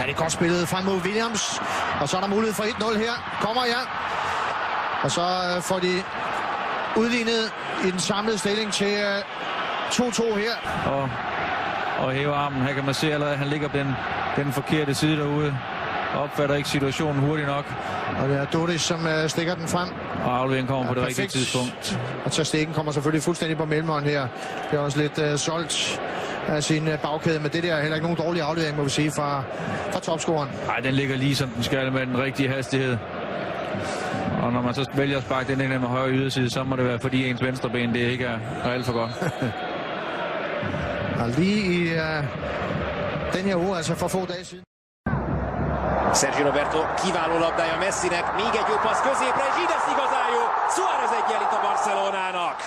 det er godt spillet frem mod Williams. Og så er der mulighed for 1-0 her. Kommer og så får de udlignet i den samlede stilling til 2-2 her. Og hæver armen. Her kan man se allerede, at han ligger på den forkerte side derude. Opfatter ikke situationen hurtigt nok. Og det er Doris, som stikker den frem. Og afleveringen kommer på det rigtige tidspunkt. Og Ter Stegen kommer selvfølgelig fuldstændig på mellemhånd her. Det er også lidt solgt af sin bagkæde, men det der er heller ikke nogen dårlig aflevering, må vi sige, fra topscoreren. Nej, den ligger lige som den skal med den rigtige hastighed. Og når man så vælger at sparke den ind med højre yderside, så må det være, fordi ens venstre ben det ikke er alt for godt. Og lige i den her uge, altså for få dage siden. Sergio Roberto kiváló labdája Messinek, még egy jó passz középre, és így lesz igazán jó. Suárez egyenlít a Barcelonának.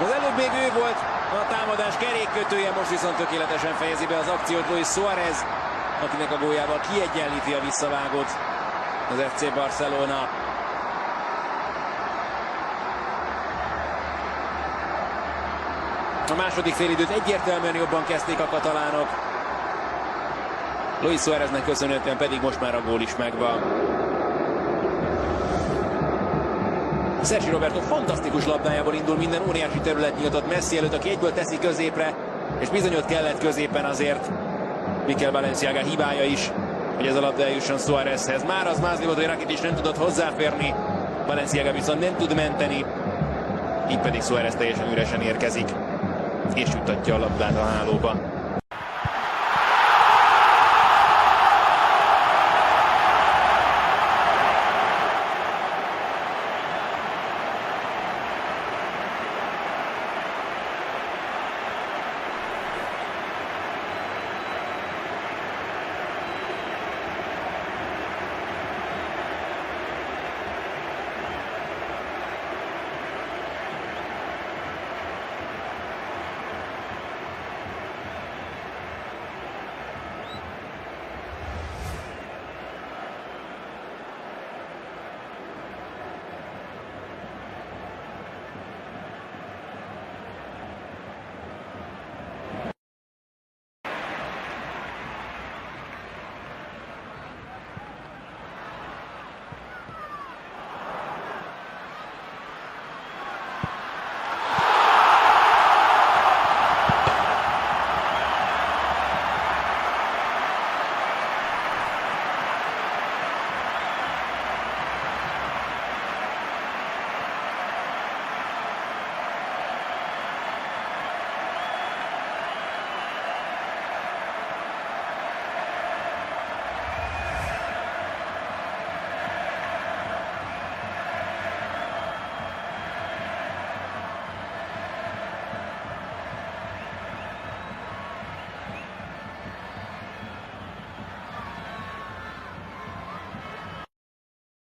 Az előbb még ő volt a támadás kerékkötője, most viszont tökéletesen fejezi be az akciót Luis Suárez, akinek a góljával kiegyenlíti a visszavágót az FC Barcelona. A második félidőt egyértelműen jobban kezdték a katalánok. Luis Suáreznek köszönhetően pedig most már a gól is megvan. Sergio Roberto fantasztikus labdájából indul, minden óriási terület nyíltott Messi előtt, aki egyből teszi középre, és bizonyot kellett középen azért Mikel Balenciaga hibája is, hogy ez a labda eljusson Suárezhez. Már az mázli volt, hogy Rakitic nem tudott hozzáférni, Balenciaga viszont nem tud menteni, így pedig Suárez teljesen üresen érkezik, és juttatja a labdát a hálóba.